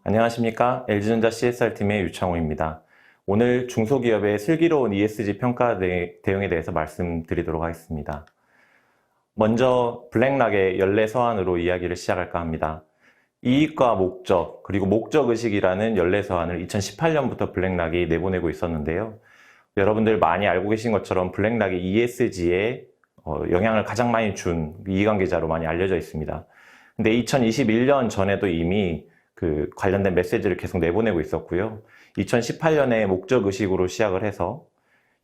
안녕하십니까. LG전자 CSR팀의 유창호입니다. 오늘 중소기업의 슬기로운 ESG 평가 대응에 대해서 말씀드리도록 하겠습니다. 먼저 블랙락의 연례 서한으로 이야기를 시작할까 합니다. 이익과 목적, 그리고 목적의식이라는 연례 서한을 2018년부터 블랙락이 내보내고 있었는데요. 여러분들 많이 알고 계신 것처럼 블랙락이 ESG에 영향을 가장 많이 준 이해관계자로 많이 알려져 있습니다. 근데 2021년 전에도 이미 관련된 메시지를 계속 내보내고 있었고요. 2018년에 목적의식으로 시작을 해서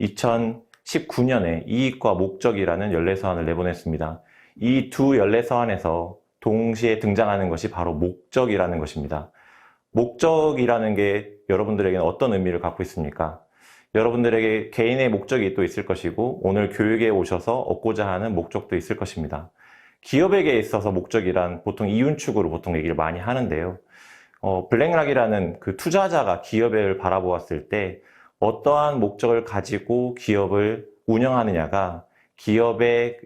2019년에 이익과 목적이라는 연례서한을 내보냈습니다. 이 두 연례서한에서 동시에 등장하는 것이 바로 목적이라는 것입니다. 목적이라는 게 여러분들에게는 어떤 의미를 갖고 있습니까? 여러분들에게 개인의 목적이 또 있을 것이고 오늘 교육에 오셔서 얻고자 하는 목적도 있을 것입니다. 기업에게 있어서 목적이란 보통 이윤축으로 보통 얘기를 많이 하는데요. 블랙락이라는 그 투자자가 기업을 바라보았을 때 어떠한 목적을 가지고 기업을 운영하느냐가 기업의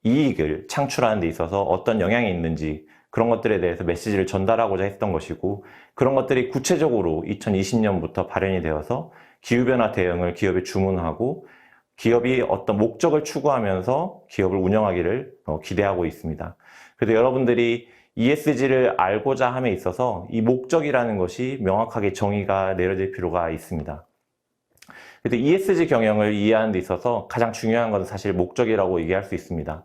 이익을 창출하는 데 있어서 어떤 영향이 있는지 그런 것들에 대해서 메시지를 전달하고자 했던 것이고 그런 것들이 구체적으로 2020년부터 발현이 되어서 기후변화 대응을 기업에 주문하고 기업이 어떤 목적을 추구하면서 기업을 운영하기를 기대하고 있습니다. 그래서 여러분들이 ESG를 알고자 함에 있어서 이 목적이라는 것이 명확하게 정의가 내려질 필요가 있습니다. 그래서 ESG 경영을 이해하는 데 있어서 가장 중요한 것은 사실 목적이라고 얘기할 수 있습니다.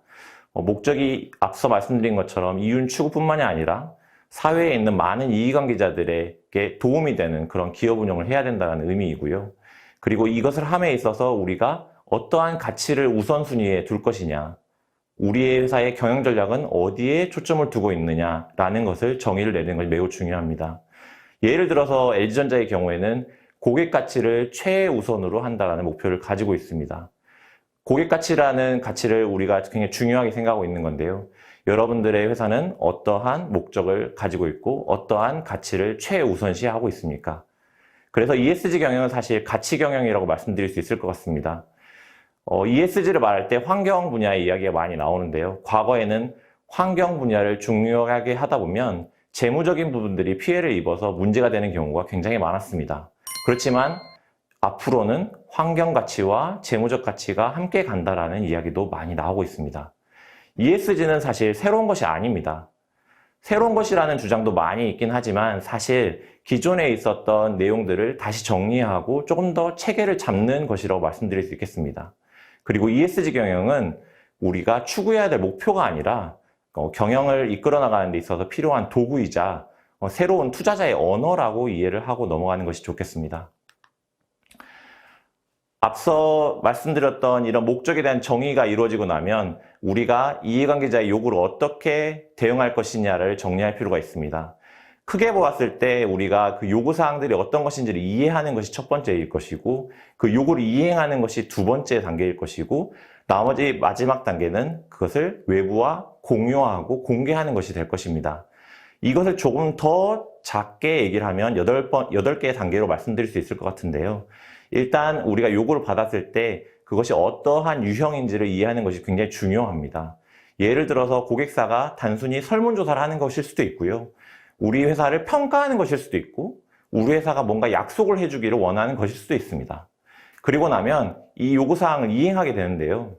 목적이 앞서 말씀드린 것처럼 이윤 추구뿐만이 아니라 사회에 있는 많은 이해관계자들에게 도움이 되는 그런 기업 운영을 해야 된다는 의미이고요. 그리고 이것을 함에 있어서 우리가 어떠한 가치를 우선순위에 둘 것이냐, 우리의 회사의 경영 전략은 어디에 초점을 두고 있느냐라는 것을 정의를 내는 것이 매우 중요합니다. 예를 들어서 LG전자의 경우에는 고객 가치를 최우선으로 한다는 목표를 가지고 있습니다. 고객 가치라는 가치를 우리가 굉장히 중요하게 생각하고 있는 건데요. 여러분들의 회사는 어떠한 목적을 가지고 있고 어떠한 가치를 최우선시하고 있습니까? 그래서 ESG 경영은 사실 가치 경영이라고 말씀드릴 수 있을 것 같습니다. ESG를 말할 때 환경 분야의 이야기가 많이 나오는데요. 과거에는 환경 분야를 중요하게 하다 보면 재무적인 부분들이 피해를 입어서 문제가 되는 경우가 굉장히 많았습니다. 그렇지만 앞으로는 환경 가치와 재무적 가치가 함께 간다라는 이야기도 많이 나오고 있습니다. ESG는 사실 새로운 것이 아닙니다. 새로운 것이라는 주장도 많이 있긴 하지만 사실 기존에 있었던 내용들을 다시 정리하고 조금 더 체계를 잡는 것이라고 말씀드릴 수 있겠습니다. 그리고 ESG 경영은 우리가 추구해야 될 목표가 아니라 경영을 이끌어 나가는 데 있어서 필요한 도구이자 새로운 투자자의 언어라고 이해를 하고 넘어가는 것이 좋겠습니다. 앞서 말씀드렸던 이런 목적에 대한 정의가 이루어지고 나면 우리가 이해관계자의 요구를 어떻게 대응할 것이냐를 정리할 필요가 있습니다. 크게 보았을 때 우리가 그 요구사항들이 어떤 것인지를 이해하는 것이 첫 번째일 것이고 그 요구를 이행하는 것이 두 번째 단계일 것이고 나머지 마지막 단계는 그것을 외부와 공유하고 공개하는 것이 될 것입니다. 이것을 조금 더 작게 얘기를 하면 8개의 단계로 말씀드릴 수 있을 것 같은데요. 일단 우리가 요구를 받았을 때 그것이 어떠한 유형인지를 이해하는 것이 굉장히 중요합니다. 예를 들어서 고객사가 단순히 설문조사를 하는 것일 수도 있고요. 우리 회사를 평가하는 것일 수도 있고 우리 회사가 뭔가 약속을 해주기를 원하는 것일 수도 있습니다. 그리고 나면 이 요구사항을 이행하게 되는데요.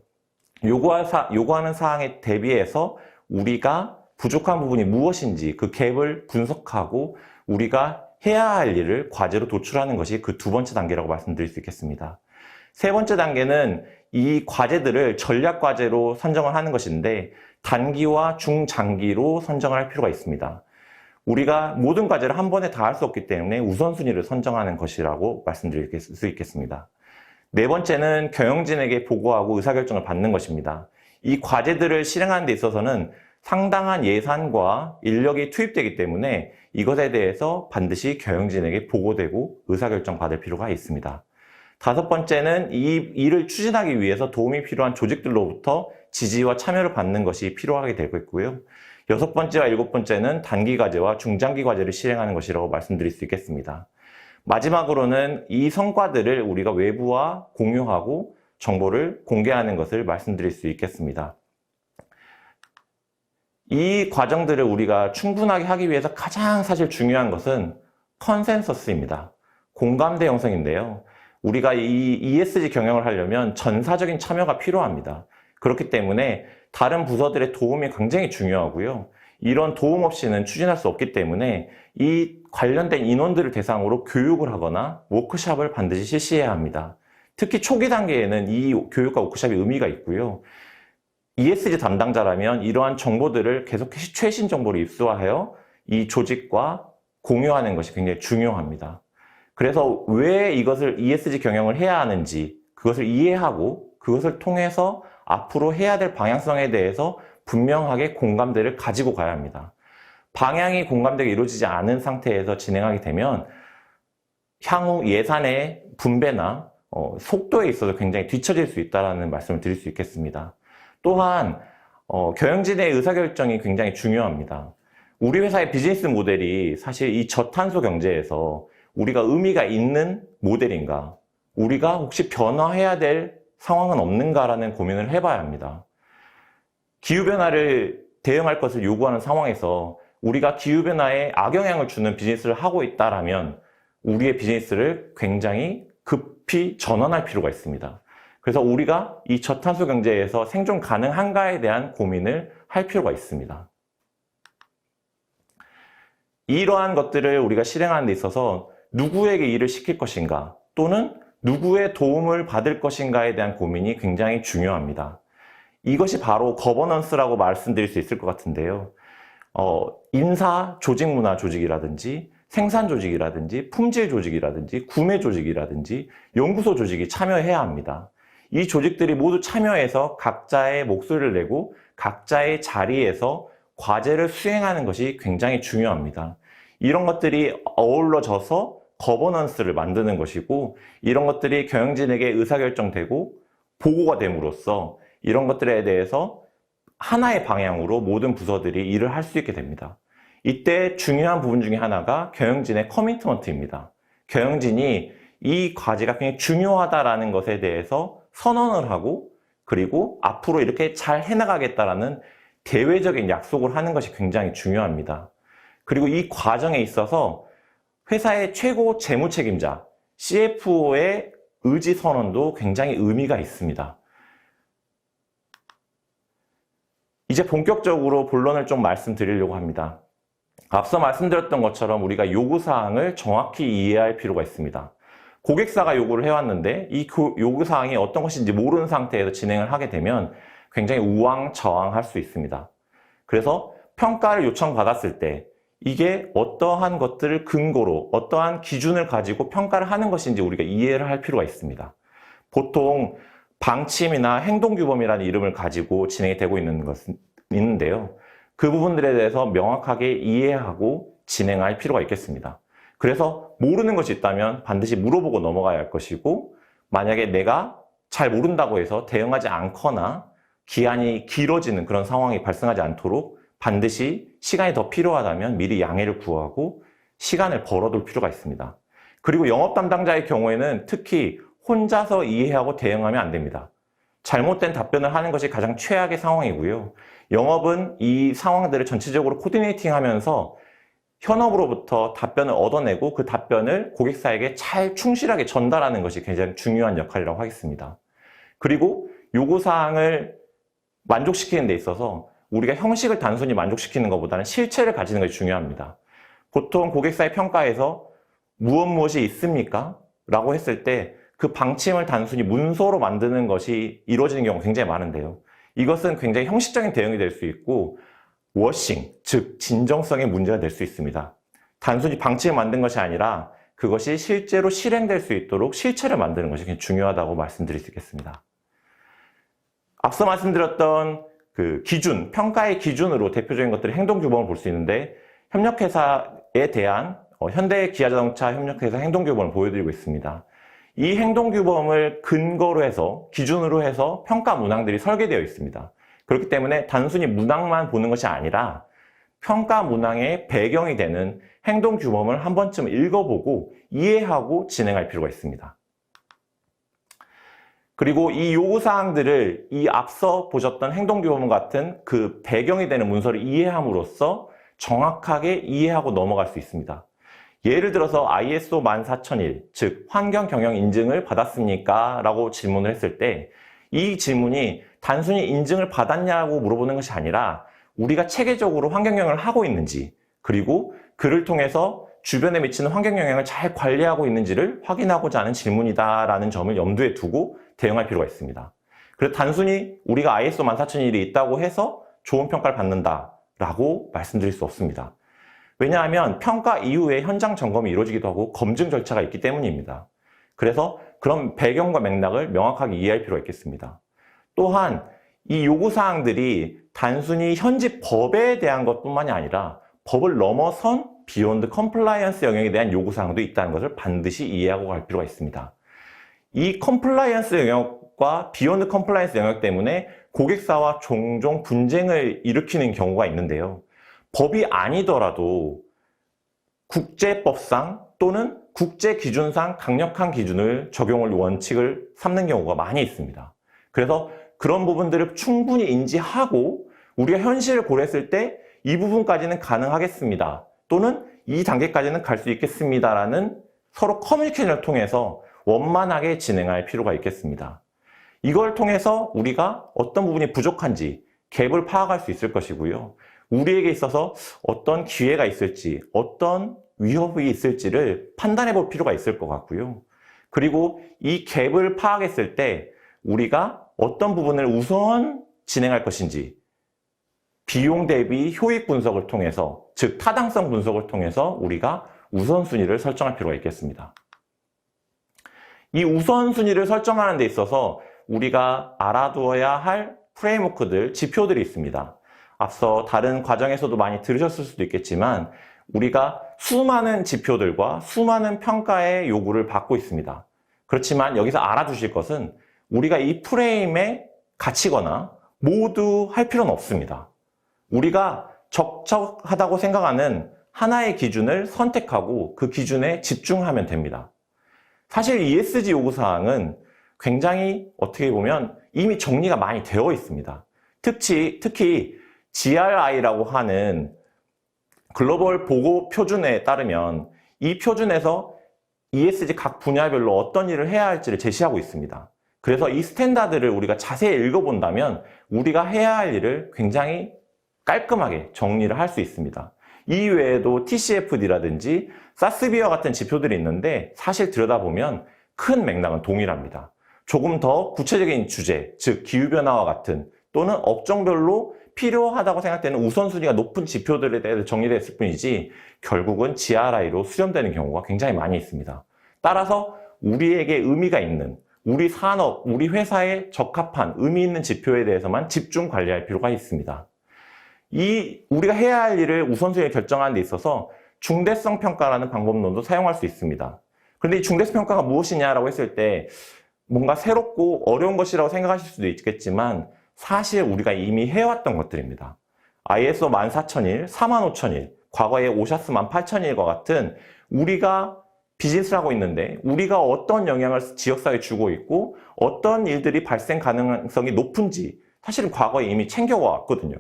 요구하는 사항에 대비해서 우리가 부족한 부분이 무엇인지 그 갭을 분석하고 우리가 해야 할 일을 과제로 도출하는 것이 그 두 번째 단계라고 말씀드릴 수 있겠습니다. 세 번째 단계는 이 과제들을 전략 과제로 선정을 하는 것인데 단기와 중장기로 선정을 할 필요가 있습니다. 우리가 모든 과제를 한 번에 다 할 수 없기 때문에 우선순위를 선정하는 것이라고 말씀드릴 수 있겠습니다. 네 번째는 경영진에게 보고하고 의사결정을 받는 것입니다. 이 과제들을 실행하는 데 있어서는 상당한 예산과 인력이 투입되기 때문에 이것에 대해서 반드시 경영진에게 보고되고 의사결정 받을 필요가 있습니다. 다섯 번째는 이 일을 추진하기 위해서 도움이 필요한 조직들로부터 지지와 참여를 받는 것이 필요하게 되고 있고요. 여섯 번째와 일곱 번째는 단기 과제와 중장기 과제를 실행하는 것이라고 말씀드릴 수 있겠습니다. 마지막으로는 이 성과들을 우리가 외부와 공유하고 정보를 공개하는 것을 말씀드릴 수 있겠습니다. 이 과정들을 우리가 충분하게 하기 위해서 가장 사실 중요한 것은 컨센서스입니다. 공감대 형성인데요. 우리가 이 ESG 경영을 하려면 전사적인 참여가 필요합니다. 그렇기 때문에 다른 부서들의 도움이 굉장히 중요하고요. 이런 도움 없이는 추진할 수 없기 때문에 이 관련된 인원들을 대상으로 교육을 하거나 워크숍을 반드시 실시해야 합니다. 특히 초기 단계에는 이 교육과 워크숍이 의미가 있고요. ESG 담당자라면 이러한 정보들을 계속해서 최신 정보를 입수하여 이 조직과 공유하는 것이 굉장히 중요합니다. 그래서 왜 이것을 ESG 경영을 해야 하는지 그것을 이해하고 그것을 통해서 앞으로 해야 될 방향성에 대해서 분명하게 공감대를 가지고 가야 합니다. 방향이 공감대가 이루어지지 않은 상태에서 진행하게 되면 향후 예산의 분배나 속도에 있어서 굉장히 뒤처질 수 있다는 말씀을 드릴 수 있겠습니다. 또한 경영진의 의사결정이 굉장히 중요합니다. 우리 회사의 비즈니스 모델이 사실 이 저탄소 경제에서 우리가 의미가 있는 모델인가, 우리가 혹시 변화해야 될 상황은 없는가라는 고민을 해봐야 합니다. 기후변화를 대응할 것을 요구하는 상황에서 우리가 기후변화에 악영향을 주는 비즈니스를 하고 있다면 우리의 비즈니스를 굉장히 급히 전환할 필요가 있습니다. 그래서 우리가 이 저탄소 경제에서 생존 가능한가에 대한 고민을 할 필요가 있습니다. 이러한 것들을 우리가 실행하는 데 있어서 누구에게 일을 시킬 것인가 또는 누구의 도움을 받을 것인가에 대한 고민이 굉장히 중요합니다. 이것이 바로 거버넌스라고 말씀드릴 수 있을 것 같은데요. 인사, 조직문화 조직이라든지 생산 조직이라든지 품질 조직이라든지 구매 조직이라든지 연구소 조직이 참여해야 합니다. 이 조직들이 모두 참여해서 각자의 목소리를 내고 각자의 자리에서 과제를 수행하는 것이 굉장히 중요합니다. 이런 것들이 어우러져서 거버넌스를 만드는 것이고 이런 것들이 경영진에게 의사결정되고 보고가 됨으로써 이런 것들에 대해서 하나의 방향으로 모든 부서들이 일을 할 수 있게 됩니다. 이때 중요한 부분 중에 하나가 경영진의 커미트먼트입니다. 경영진이 이 과제가 굉장히 중요하다라는 것에 대해서 선언을 하고 그리고 앞으로 이렇게 잘 해나가겠다라는 대외적인 약속을 하는 것이 굉장히 중요합니다. 그리고 이 과정에 있어서 회사의 최고 재무 책임자 CFO의 의지 선언도 굉장히 의미가 있습니다. 이제 본격적으로 본론을 좀 말씀드리려고 합니다. 앞서 말씀드렸던 것처럼 우리가 요구사항을 정확히 이해할 필요가 있습니다. 고객사가 요구를 해왔는데 이 요구사항이 어떤 것인지 모르는 상태에서 진행을 하게 되면 굉장히 우왕좌왕할 수 있습니다. 그래서 평가를 요청받았을 때 이게 어떠한 것들을 근거로 어떠한 기준을 가지고 평가를 하는 것인지 우리가 이해를 할 필요가 있습니다. 보통 방침이나 행동규범이라는 이름을 가지고 진행이 되고 있는 것은 있는데요. 그 부분들에 대해서 명확하게 이해하고 진행할 필요가 있겠습니다. 그래서 모르는 것이 있다면 반드시 물어보고 넘어가야 할 것이고 만약에 내가 잘 모른다고 해서 대응하지 않거나 기한이 길어지는 그런 상황이 발생하지 않도록 반드시 시간이 더 필요하다면 미리 양해를 구하고 시간을 벌어둘 필요가 있습니다. 그리고 영업 담당자의 경우에는 특히 혼자서 이해하고 대응하면 안 됩니다. 잘못된 답변을 하는 것이 가장 최악의 상황이고요. 영업은 이 상황들을 전체적으로 코디네이팅 하면서 현업으로부터 답변을 얻어내고 그 답변을 고객사에게 잘 충실하게 전달하는 것이 굉장히 중요한 역할이라고 하겠습니다. 그리고 요구사항을 만족시키는 데 있어서 우리가 형식을 단순히 만족시키는 것보다는 실체를 가지는 것이 중요합니다. 보통 고객사의 평가에서 무엇이 있습니까? 라고 했을 때 그 방침을 단순히 문서로 만드는 것이 이루어지는 경우가 굉장히 많은데요. 이것은 굉장히 형식적인 대응이 될 수 있고 워싱, 즉 진정성의 문제가 될 수 있습니다. 단순히 방침을 만든 것이 아니라 그것이 실제로 실행될 수 있도록 실체를 만드는 것이 굉장히 중요하다고 말씀드릴 수 있겠습니다. 앞서 말씀드렸던 그 기준, 평가의 기준으로 대표적인 것들이 행동규범을 볼 수 있는데 협력회사에 대한 현대기아자동차 협력회사 행동규범을 보여드리고 있습니다. 이 행동규범을 근거로 해서 기준으로 해서 평가 문항들이 설계되어 있습니다. 그렇기 때문에 단순히 문항만 보는 것이 아니라 평가 문항의 배경이 되는 행동 규범을 한 번쯤 읽어보고 이해하고 진행할 필요가 있습니다. 그리고 이 요구사항들을 이 앞서 보셨던 행동규범 같은 그 배경이 되는 문서를 이해함으로써 정확하게 이해하고 넘어갈 수 있습니다. 예를 들어서 ISO 14001, 즉 환경 경영 인증을 받았습니까? 라고 질문을 했을 때 이 질문이 단순히 인증을 받았냐고 물어보는 것이 아니라 우리가 체계적으로 환경 경영을 하고 있는지, 그리고 그를 통해서 주변에 미치는 환경 영향을 잘 관리하고 있는지를 확인하고자 하는 질문이다라는 점을 염두에 두고 대응할 필요가 있습니다. 그래서 단순히 우리가 ISO 14001이 있다고 해서 좋은 평가를 받는다라고 말씀드릴 수 없습니다. 왜냐하면 평가 이후에 현장 점검이 이루어지기도 하고 검증 절차가 있기 때문입니다. 그래서 그런 배경과 맥락을 명확하게 이해할 필요가 있겠습니다. 또한 이 요구사항들이 단순히 현지 법에 대한 것뿐만이 아니라 법을 넘어선 비욘드 컴플라이언스 영역에 대한 요구사항도 있다는 것을 반드시 이해하고 갈 필요가 있습니다. 이 컴플라이언스 영역과 비욘드 컴플라이언스 영역 때문에 고객사와 종종 분쟁을 일으키는 경우가 있는데요. 법이 아니더라도 국제법상 또는 국제기준상 강력한 기준을 적용을 원칙을 삼는 경우가 많이 있습니다. 그래서 그런 부분들을 충분히 인지하고 우리가 현실을 고려했을 때 이 부분까지는 가능하겠습니다. 또는 이 단계까지는 갈 수 있겠습니다라는 서로 커뮤니케이션을 통해서 원만하게 진행할 필요가 있겠습니다. 이걸 통해서 우리가 어떤 부분이 부족한지 갭을 파악할 수 있을 것이고요. 우리에게 있어서 어떤 기회가 있을지, 어떤 위협이 있을지를 판단해 볼 필요가 있을 것 같고요. 그리고 이 갭을 파악했을 때 우리가 어떤 부분을 우선 진행할 것인지 비용 대비 효익 분석을 통해서, 즉 타당성 분석을 통해서 우리가 우선순위를 설정할 필요가 있겠습니다. 이 우선순위를 설정하는 데 있어서 우리가 알아두어야 할 프레임워크들, 지표들이 있습니다. 앞서 다른 과정에서도 많이 들으셨을 수도 있겠지만 우리가 수많은 지표들과 수많은 평가의 요구를 받고 있습니다. 그렇지만 여기서 알아두실 것은 우리가 이 프레임에 갇히거나 모두 할 필요는 없습니다. 우리가 적정하다고 생각하는 하나의 기준을 선택하고 그 기준에 집중하면 됩니다. 사실 ESG 요구사항은 굉장히 어떻게 보면 이미 정리가 많이 되어 있습니다. 특히 GRI라고 하는 글로벌 보고 표준에 따르면 이 표준에서 ESG 각 분야별로 어떤 일을 해야 할지를 제시하고 있습니다. 그래서 이 스탠다드를 우리가 자세히 읽어본다면 우리가 해야 할 일을 굉장히 깔끔하게 정리를 할 수 있습니다. 이 외에도 TCFD라든지 사스비와 같은 지표들이 있는데 사실 들여다보면 큰 맥락은 동일합니다. 조금 더 구체적인 주제, 즉 기후변화와 같은 또는 업종별로 필요하다고 생각되는 우선순위가 높은 지표들에 대해서 정리됐을 뿐이지 결국은 GRI로 수렴되는 경우가 굉장히 많이 있습니다. 따라서 우리에게 의미가 있는, 우리 산업, 우리 회사에 적합한 의미 있는 지표에 대해서만 집중 관리할 필요가 있습니다. 우리가 해야 할 일을 우선순위를 결정하는 데 있어서 중대성 평가라는 방법론도 사용할 수 있습니다. 그런데 이 중대성 평가가 무엇이냐라고 했을 때 뭔가 새롭고 어려운 것이라고 생각하실 수도 있겠지만 사실 우리가 이미 해왔던 것들입니다. ISO 14001, 45001, 과거에 오샤스 18001과 같은 우리가 비즈니스를 하고 있는데 우리가 어떤 영향을 지역사회에 주고 있고 어떤 일들이 발생 가능성이 높은지 사실은 과거에 이미 챙겨왔거든요.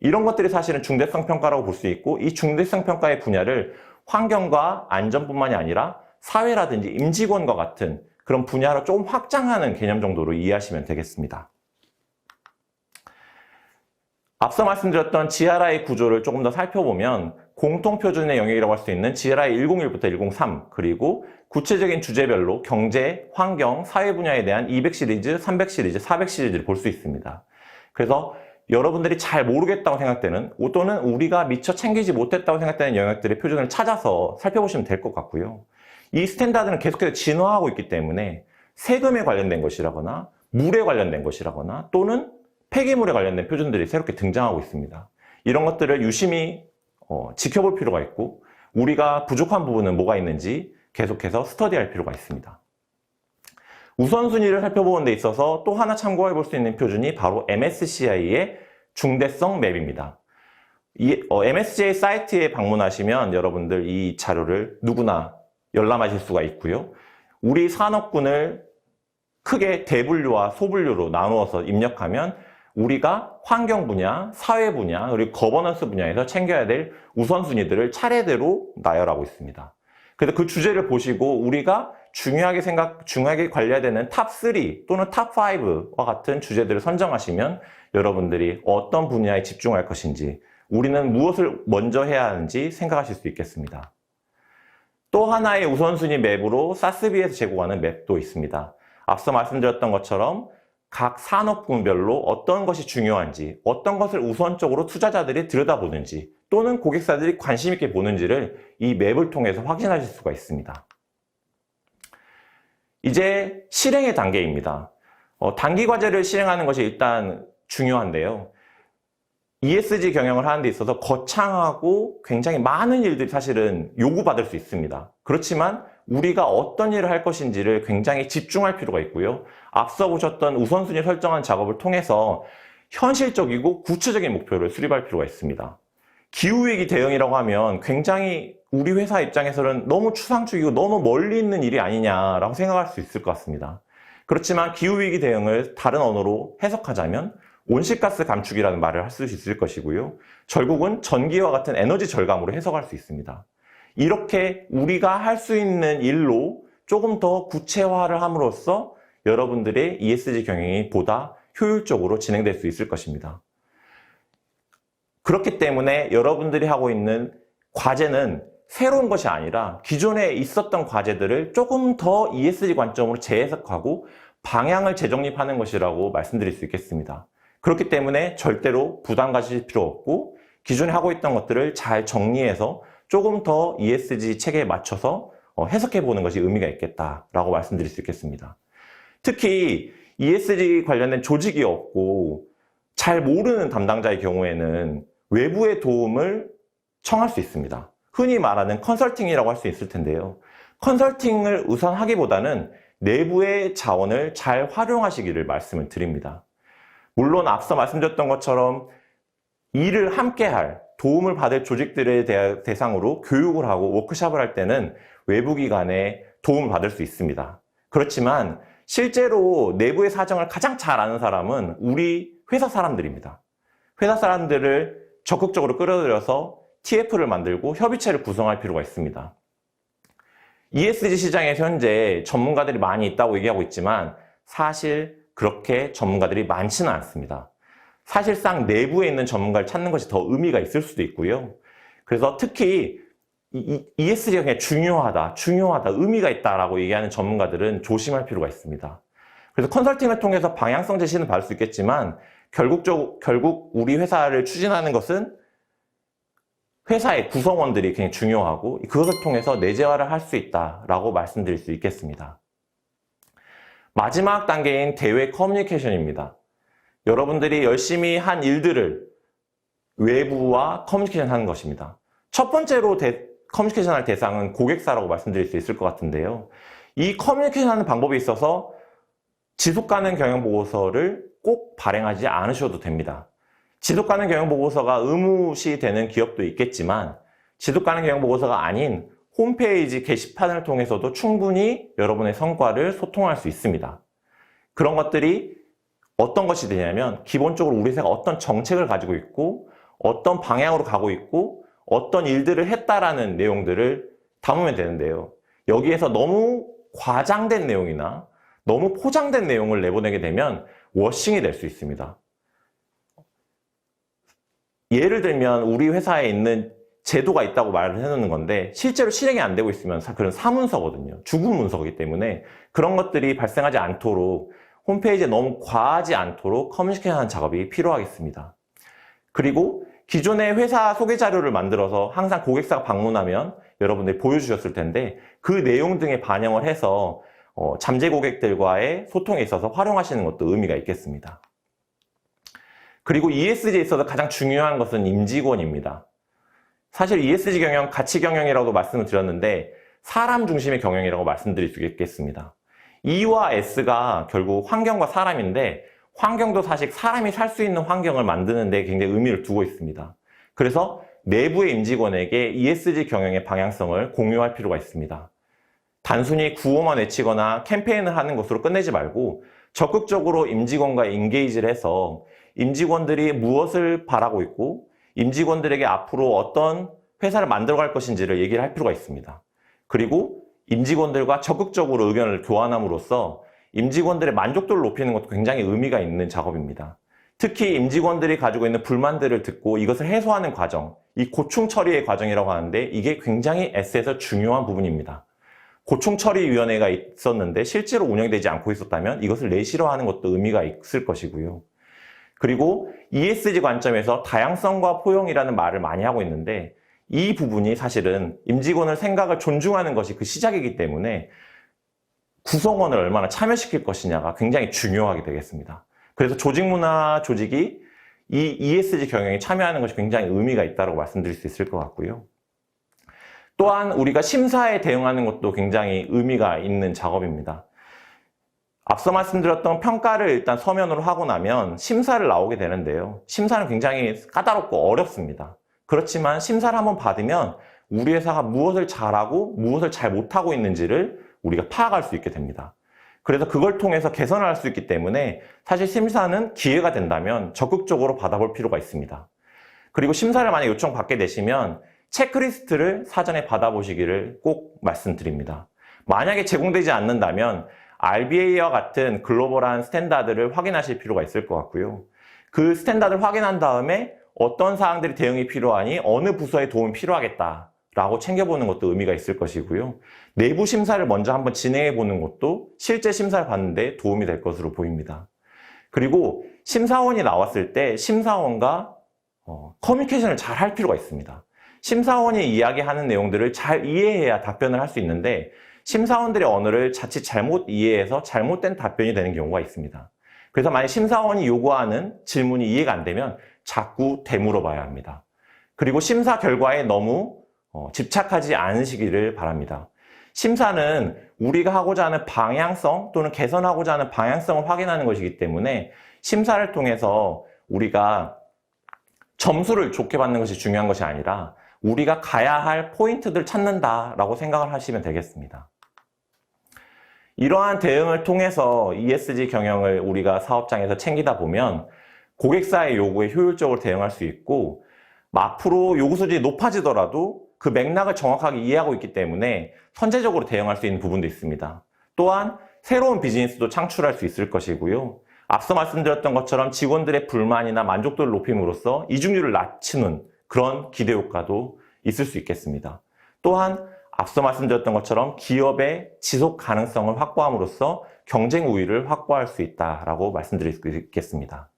이런 것들이 사실은 중대성 평가라고 볼 수 있고 이 중대성 평가의 분야를 환경과 안전뿐만이 아니라 사회라든지 임직원과 같은 그런 분야로 조금 확장하는 개념 정도로 이해하시면 되겠습니다. 앞서 말씀드렸던 GRI 구조를 조금 더 살펴보면 공통표준의 영역이라고 할 수 있는 GRI 101부터 103 그리고 구체적인 주제별로 경제, 환경, 사회 분야에 대한 200 시리즈, 300 시리즈, 400 시리즈를 볼 수 있습니다. 그래서 여러분들이 잘 모르겠다고 생각되는 또는 우리가 미처 챙기지 못했다고 생각되는 영역들의 표준을 찾아서 살펴보시면 될 것 같고요. 이 스탠다드는 계속해서 진화하고 있기 때문에 세금에 관련된 것이라거나 물에 관련된 것이라거나 또는 폐기물에 관련된 표준들이 새롭게 등장하고 있습니다. 이런 것들을 유심히 지켜볼 필요가 있고 우리가 부족한 부분은 뭐가 있는지 계속해서 스터디할 필요가 있습니다. 우선순위를 살펴보는 데 있어서 또 하나 참고해 볼 수 있는 표준이 바로 MSCI의 중대성 맵입니다. 이 MSJ 사이트에 방문하시면 여러분들 이 자료를 누구나 열람하실 수가 있고요. 우리 산업군을 크게 대분류와 소분류로 나누어서 입력하면 우리가 환경 분야, 사회 분야, 그리고 거버넌스 분야에서 챙겨야 될 우선순위들을 차례대로 나열하고 있습니다. 그래서 그 주제를 보시고 우리가 중요하게 관리해야 되는 탑3 또는 탑5와 같은 주제들을 선정하시면 여러분들이 어떤 분야에 집중할 것인지, 우리는 무엇을 먼저 해야 하는지 생각하실 수 있겠습니다. 또 하나의 우선순위 맵으로 사스비에서 제공하는 맵도 있습니다. 앞서 말씀드렸던 것처럼 각 산업군별로 어떤 것이 중요한지, 어떤 것을 우선적으로 투자자들이 들여다보는지 또는 고객사들이 관심 있게 보는지를 이 맵을 통해서 확인하실 수가 있습니다. 이제 실행의 단계입니다. 단기 과제를 실행하는 것이 일단 중요한데요. ESG 경영을 하는 데 있어서 거창하고 굉장히 많은 일들이 사실은 요구받을 수 있습니다. 그렇지만 우리가 어떤 일을 할 것인지를 굉장히 집중할 필요가 있고요. 앞서 보셨던 우선순위 설정한 작업을 통해서 현실적이고 구체적인 목표를 수립할 필요가 있습니다. 기후위기 대응이라고 하면 굉장히 우리 회사 입장에서는 너무 추상적이고 너무 멀리 있는 일이 아니냐라고 생각할 수 있을 것 같습니다. 그렇지만 기후위기 대응을 다른 언어로 해석하자면 온실가스 감축이라는 말을 할 수 있을 것이고요. 결국은 전기와 같은 에너지 절감으로 해석할 수 있습니다. 이렇게 우리가 할 수 있는 일로 조금 더 구체화를 함으로써 여러분들의 ESG 경영이 보다 효율적으로 진행될 수 있을 것입니다. 그렇기 때문에 여러분들이 하고 있는 과제는 새로운 것이 아니라 기존에 있었던 과제들을 조금 더 ESG 관점으로 재해석하고 방향을 재정립하는 것이라고 말씀드릴 수 있겠습니다. 그렇기 때문에 절대로 부담 가질 필요 없고 기존에 하고 있던 것들을 잘 정리해서 조금 더 ESG 체계에 맞춰서 해석해 보는 것이 의미가 있겠다라고 말씀드릴 수 있겠습니다. 특히 ESG 관련된 조직이 없고 잘 모르는 담당자의 경우에는 외부의 도움을 청할 수 있습니다. 흔히 말하는 컨설팅이라고 할 수 있을 텐데요. 컨설팅을 우선 하기보다는 내부의 자원을 잘 활용하시기를 말씀을 드립니다. 물론 앞서 말씀드렸던 것처럼 일을 함께할, 도움을 받을 조직들의 대상으로 교육을 하고 워크숍을 할 때는 외부 기관에 도움을 받을 수 있습니다. 그렇지만 실제로 내부의 사정을 가장 잘 아는 사람은 우리 회사 사람들입니다. 회사 사람들을 적극적으로 끌어들여서 TF를 만들고 협의체를 구성할 필요가 있습니다. ESG 시장에서 현재 전문가들이 많이 있다고 얘기하고 있지만 사실 그렇게 전문가들이 많지는 않습니다. 사실상 내부에 있는 전문가를 찾는 것이 더 의미가 있을 수도 있고요. 그래서 특히 ESG가 그냥 중요하다, 의미가 있다라고 얘기하는 전문가들은 조심할 필요가 있습니다. 그래서 컨설팅을 통해서 방향성 제시는 받을 수 있겠지만 결국 우리 회사를 추진하는 것은 회사의 구성원들이 굉장히 중요하고 그것을 통해서 내재화를 할 수 있다라고 말씀드릴 수 있겠습니다. 마지막 단계인 대외 커뮤니케이션입니다. 여러분들이 열심히 한 일들을 외부와 커뮤니케이션 하는 것입니다. 첫 번째로 커뮤니케이션 할 대상은 고객사라고 말씀드릴 수 있을 것 같은데요. 이 커뮤니케이션 하는 방법에 있어서 지속가능 경영보고서를 꼭 발행하지 않으셔도 됩니다. 지속가능 경영보고서가 의무시 되는 기업도 있겠지만 지속가능 경영보고서가 아닌 홈페이지 게시판을 통해서도 충분히 여러분의 성과를 소통할 수 있습니다. 그런 것들이 어떤 것이 되냐면 기본적으로 우리 회사가 어떤 정책을 가지고 있고 어떤 방향으로 가고 있고 어떤 일들을 했다라는 내용들을 담으면 되는데요. 여기에서 너무 과장된 내용이나 너무 포장된 내용을 내보내게 되면 워싱이 될 수 있습니다. 예를 들면 우리 회사에 있는 제도가 있다고 말을 해놓는 건데 실제로 실행이 안 되고 있으면 그런 사문서거든요. 죽은 문서이기 때문에 그런 것들이 발생하지 않도록 홈페이지에 너무 과하지 않도록 커뮤니케이션 작업이 필요하겠습니다. 그리고 기존의 회사 소개 자료를 만들어서 항상 고객사가 방문하면 여러분들이 보여주셨을 텐데 그 내용 등에 반영을 해서 잠재 고객들과의 소통에 있어서 활용하시는 것도 의미가 있겠습니다. 그리고 ESG에 있어서 가장 중요한 것은 임직원입니다. 사실 ESG 경영, 가치 경영이라고 말씀을 드렸는데 사람 중심의 경영이라고 말씀드릴 수 있겠습니다. E와 S가 결국 환경과 사람인데 환경도 사실 사람이 살 수 있는 환경을 만드는 데 굉장히 의미를 두고 있습니다. 그래서 내부의 임직원에게 ESG 경영의 방향성을 공유할 필요가 있습니다. 단순히 구호만 외치거나 캠페인을 하는 것으로 끝내지 말고 적극적으로 임직원과 인게이지를 해서 임직원들이 무엇을 바라고 있고 임직원들에게 앞으로 어떤 회사를 만들어갈 것인지를 얘기를 할 필요가 있습니다. 그리고 임직원들과 적극적으로 의견을 교환함으로써 임직원들의 만족도를 높이는 것도 굉장히 의미가 있는 작업입니다. 특히 임직원들이 가지고 있는 불만들을 듣고 이것을 해소하는 과정, 이 고충 처리의 과정이라고 하는데 이게 굉장히 S에서 중요한 부분입니다. 고충처리위원회가 있었는데 실제로 운영되지 않고 있었다면 이것을 내실화하는 것도 의미가 있을 것이고요. 그리고 ESG 관점에서 다양성과 포용이라는 말을 많이 하고 있는데 이 부분이 사실은 임직원의 생각을 존중하는 것이 그 시작이기 때문에 구성원을 얼마나 참여시킬 것이냐가 굉장히 중요하게 되겠습니다. 그래서 조직문화 조직이 이 ESG 경영에 참여하는 것이 굉장히 의미가 있다고 말씀드릴 수 있을 것 같고요. 또한 우리가 심사에 대응하는 것도 굉장히 의미가 있는 작업입니다. 앞서 말씀드렸던 평가를 일단 서면으로 하고 나면 심사를 나오게 되는데요. 심사는 굉장히 까다롭고 어렵습니다. 그렇지만 심사를 한번 받으면 우리 회사가 무엇을 잘하고 무엇을 잘 못하고 있는지를 우리가 파악할 수 있게 됩니다. 그래서 그걸 통해서 개선을 할 수 있기 때문에 사실 심사는 기회가 된다면 적극적으로 받아볼 필요가 있습니다. 그리고 심사를 만약 요청받게 되시면 체크리스트를 사전에 받아보시기를 꼭 말씀드립니다. 만약에 제공되지 않는다면 RBA와 같은 글로벌한 스탠다드를 확인하실 필요가 있을 것 같고요. 그 스탠다드를 확인한 다음에 어떤 사항들이 대응이 필요하니 어느 부서의 도움이 필요하겠다라고 챙겨보는 것도 의미가 있을 것이고요. 내부 심사를 먼저 한번 진행해 보는 것도 실제 심사를 받는데 도움이 될 것으로 보입니다. 그리고 심사원이 나왔을 때 심사원과 커뮤니케이션을 잘 할 필요가 있습니다. 심사원이 이야기하는 내용들을 잘 이해해야 답변을 할 수 있는데 심사원들의 언어를 자칫 잘못 이해해서 잘못된 답변이 되는 경우가 있습니다. 그래서 만약 심사원이 요구하는 질문이 이해가 안 되면 자꾸 되물어봐야 합니다. 그리고 심사 결과에 너무 집착하지 않으시기를 바랍니다. 심사는 우리가 하고자 하는 방향성 또는 개선하고자 하는 방향성을 확인하는 것이기 때문에 심사를 통해서 우리가 점수를 좋게 받는 것이 중요한 것이 아니라 우리가 가야 할 포인트들을 찾는다라고 생각을 하시면 되겠습니다. 이러한 대응을 통해서 ESG 경영을 우리가 사업장에서 챙기다 보면 고객사의 요구에 효율적으로 대응할 수 있고 앞으로 요구 수준이 높아지더라도 그 맥락을 정확하게 이해하고 있기 때문에 선제적으로 대응할 수 있는 부분도 있습니다. 또한 새로운 비즈니스도 창출할 수 있을 것이고요. 앞서 말씀드렸던 것처럼 직원들의 불만이나 만족도를 높임으로써 이중률을 낮추는 그런 기대 효과도 있을 수 있겠습니다. 또한 앞서 말씀드렸던 것처럼 기업의 지속 가능성을 확보함으로써 경쟁 우위를 확보할 수 있다라고 말씀드릴 수 있겠습니다.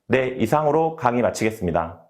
네, 이상으로 강의 마치겠습니다.